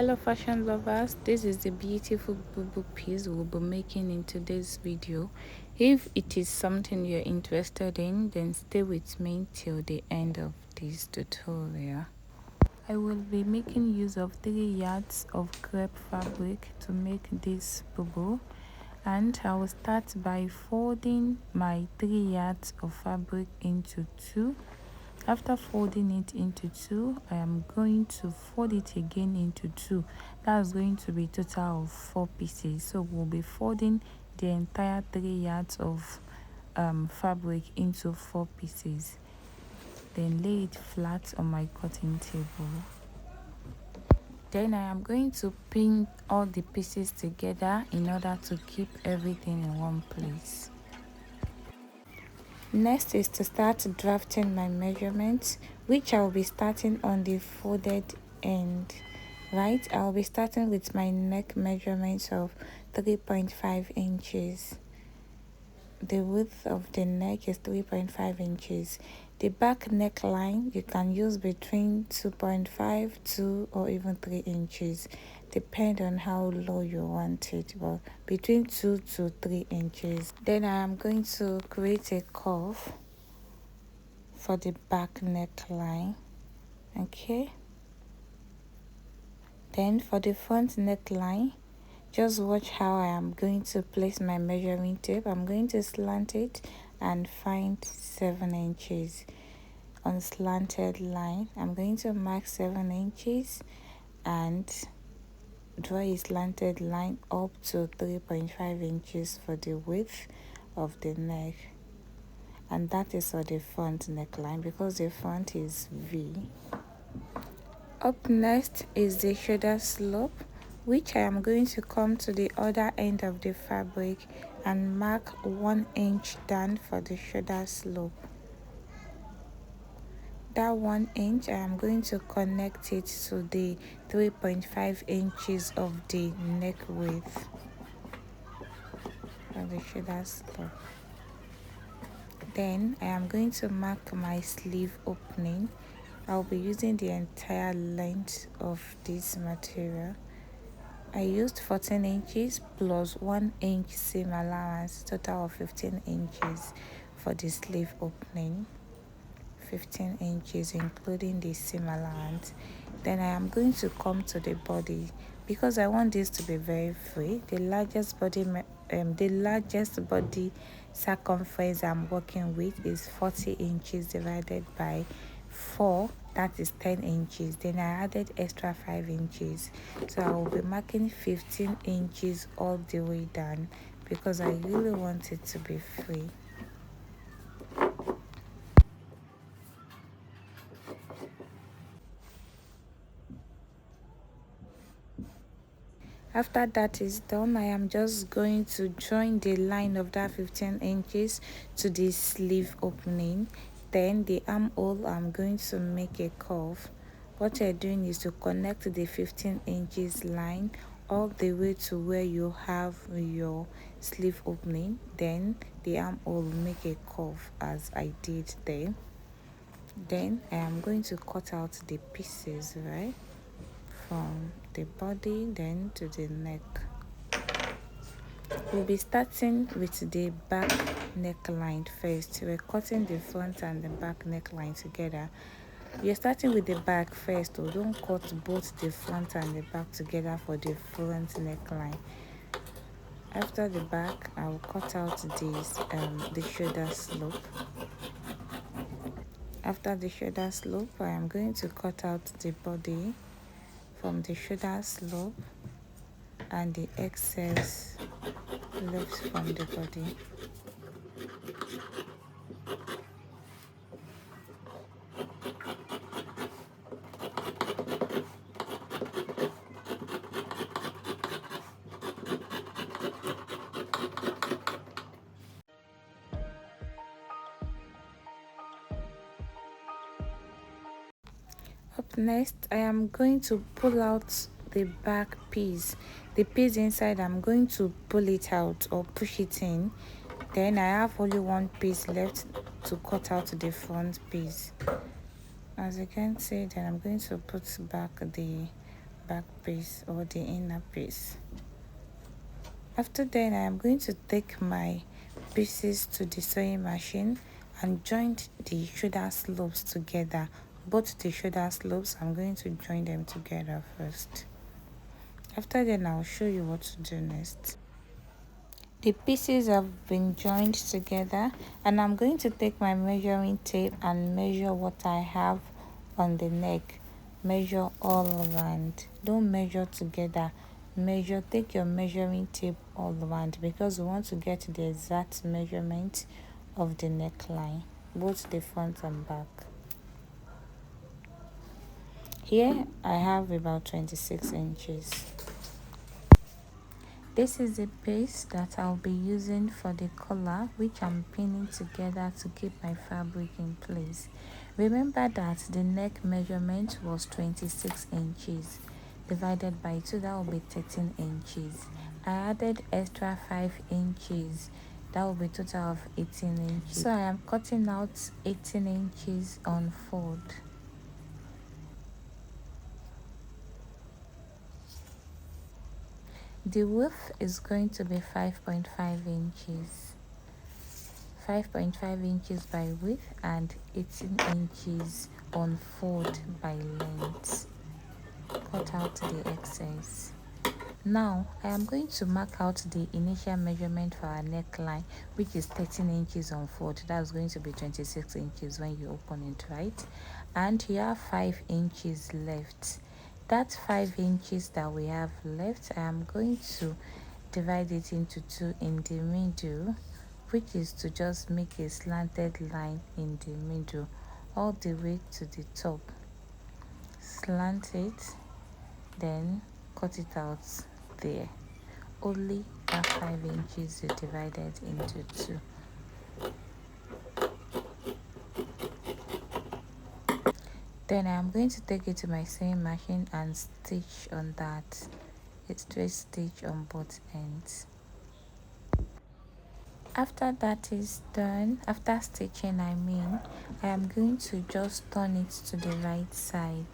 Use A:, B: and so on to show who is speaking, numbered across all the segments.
A: Hello fashion lovers, this is the beautiful boubou piece we'll be making in today's video. If it is something you're interested in, then stay with me till the end of this tutorial. I will be making use of 3 yards of crepe fabric to make this boubou, and I will start by folding my 3 yards of fabric into 2. After folding it into 2, I am going to fold it again into 2. That's going to be a total of 4 pieces. So we'll be folding the entire 3 yards of fabric into 4 pieces. Then lay it flat on my cutting table. Then I am going to pin all the pieces together in order to keep everything in one place. Next is to start drafting my measurements, which I will be starting on the folded end. Right, I will be starting with my neck measurements of 3.5 inches. The width of the neck is 3.5 inches. The back neckline you can use between 2.5, 2 or even 3 inches. Depend on how low you want it, but between 2 to 3 inches. Then I am going to create a curve for the back neckline. Okay. Then for the front neckline, just watch how I am going to place my measuring tape. I'm going to slant it and find 7 inches. On slanted line, I'm going to mark 7 inches and draw a slanted line up to 3.5 inches for the width of the neck. And that is for the front neckline because the front is V. Up next is the shoulder slope, which I am going to come to the other end of the fabric and mark 1 inch down for the shoulder slope. That 1 inch, I am going to connect it to the 3.5 inches of the neck width of the shoulder slope. Then I am going to mark my sleeve opening. I'll be using the entire length of this material. I used 14 inches plus 1 inch seam allowance, total of 15 inches for the sleeve opening. 15 inches including the seam allowance. Then I am going to come to the body because I want this to be very free. The largest body circumference I'm working with is 40 inches divided by 4, that is 10 inches. Then I added extra 5 inches, so I will be marking 15 inches all the way down because I really want it to be free. After that is done, I am just going to join the line of that 15 inches to the sleeve opening. Then the armhole, I'm going to make a curve. What you're doing is to connect the 15 inches line all the way to where you have your sleeve opening. Then the armhole will make a curve as I did there. Then I am going to cut out the pieces, right, from the body then to the neck. We'll be starting with the back neckline first. We're cutting the front and the back neckline together. We're starting with the back first, so don't cut both the front and the back together for the front neckline. After the back, I will cut out the shoulder slope. After the shoulder slope, I am going to cut out the body from the shoulder slope and the excess left from the body. Up next, I am going to pull out the back piece. The piece inside, I'm going to pull it out or push it in. Then I have only one piece left to cut out the front piece. As you can see, then I'm going to put back the back piece or the inner piece. After that, I am going to take my pieces to the sewing machine and join the shoulder slopes together. Both the shoulder slopes, I'm going to join them together first. After then, I'll show you what to do next. The pieces have been joined together, and I'm going to take my measuring tape and measure what I have on the neck. Measure all around. Don't measure together. Measure, take your measuring tape all around, because we want to get the exact measurement of the neckline, both the front and back. Here I have about 26 inches. This is the piece that I'll be using for the collar, which I'm pinning together to keep my fabric in place. Remember that the neck measurement was 26 inches. Divided by 2, that will be 13 inches. I added extra 5 inches. That will be a total of 18 inches. So I am cutting out 18 inches on fold. The width is going to be 5.5 inches. 5.5 inches by width and 18 inches on fold by length. Cut out the excess. Now I am going to mark out the initial measurement for our neckline, which is 13 inches on fold. That's going to be 26 inches when you open it, right? And you have 5 inches left. That 5 inches that we have left, I am going to divide it into 2 in the middle, which is to just make a slanted line in the middle all the way to the top. Slant it, then cut it out there. Only that 5 inches you divided into 2. Then I'm going to take it to my sewing machine and stitch on that. A straight stitch on both ends. After that is done, after stitching I am going to just turn it to the right side.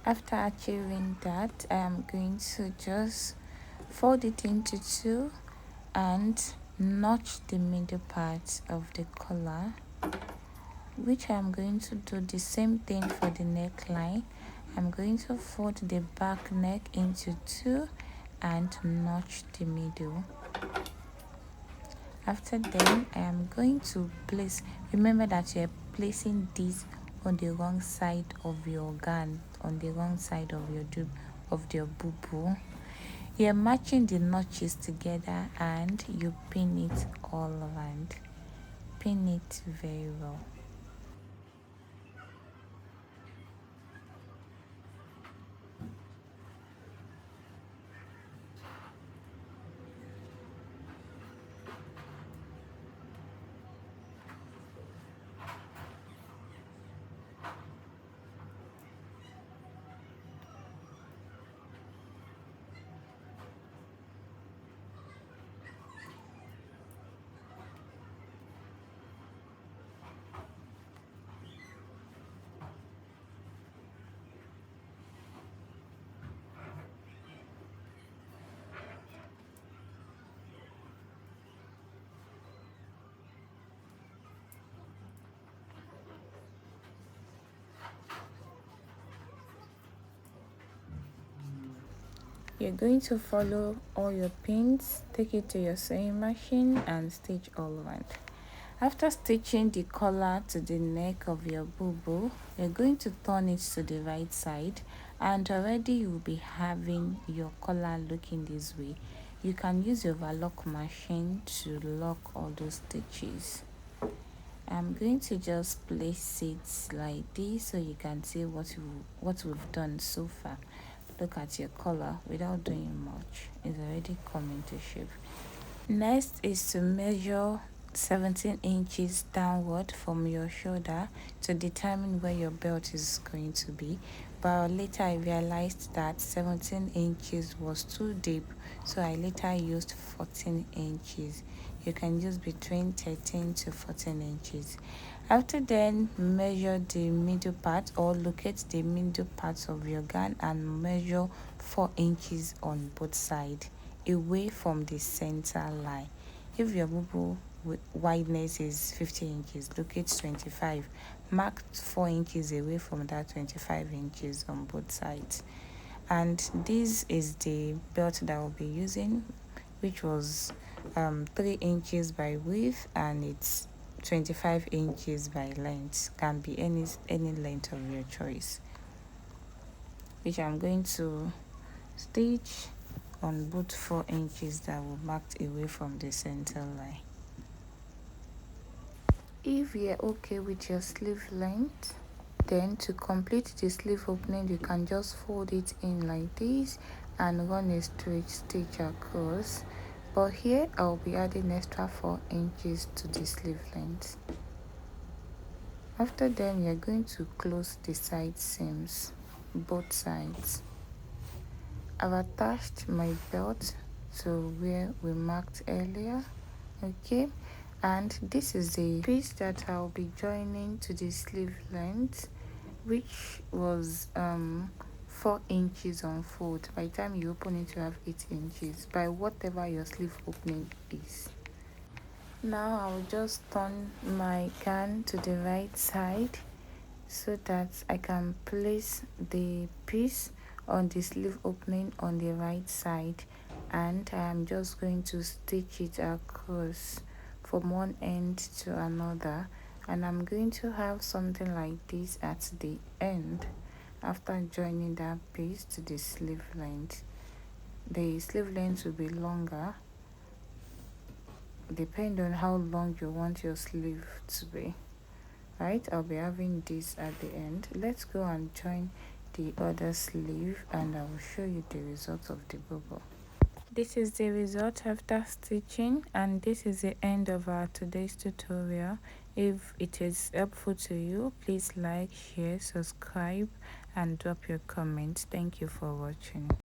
A: After achieving that, I am going to just fold it into 2 and notch the middle part of the collar, which I'm going to do the same thing for the neckline. I'm going to fold the back neck into 2 and notch the middle. After then, I am going to place, remember that you're placing this on the wrong side of your gun, on the wrong side of your boubou. You're matching the notches together and you pin it all around. Pin it very well. You're going to follow all your pins, take it to your sewing machine and stitch all around. After stitching the collar to the neck of your boubou, you're going to turn it to the right side, and already you'll be having your collar looking this way. You can use your overlock machine to lock all those stitches. I'm going to just place it like this so you can see what we've done so far. Look at your collar without doing much. It's already coming to shape. Next is to measure 17 inches downward from your shoulder to determine where your belt is going to be. but later I realized that 17 inches was too deep, so I later used 14 inches. You can use between 13 to 14 inches. After then, measure the middle part or locate the middle parts of your gown and measure 4 inches on both sides away from the center line. If your bubble wideness is 50 inches, locate 25. Mark 4 inches away from that 25 inches on both sides. And this is the belt that I'll be using, which was 3 inches by width and it's 25 inches by length. Can be any length of your choice, which I'm going to stitch on both 4 inches that were marked away from the center line. If you're okay with your sleeve length, then to complete the sleeve opening, you can just fold it in like this and run a straight stitch across. But here I'll be adding extra 4 inches to the sleeve length. After then, you're going to close the side seams, both sides. I've attached my belt to where we marked earlier, okay, and this is the piece that I'll be joining to the sleeve length, which was 4 inches on fold. By the time you open it, you have 8 inches by whatever your sleeve opening is. Now I'll just turn my gown to the right side so that I can place the piece on the sleeve opening on the right side, and I'm just going to stitch it across from one end to another, and I'm going to have something like this at the end after joining that piece to the sleeve length. The sleeve length will be longer depending on how long you want your sleeve to be. Right, I'll be having this at the end. Let's go and join the other sleeve and I will show you the result of the bubble. This is the result after stitching, and this is the end of our today's tutorial. If it is helpful to you, please like, share, subscribe and drop your comments. Thank you for watching.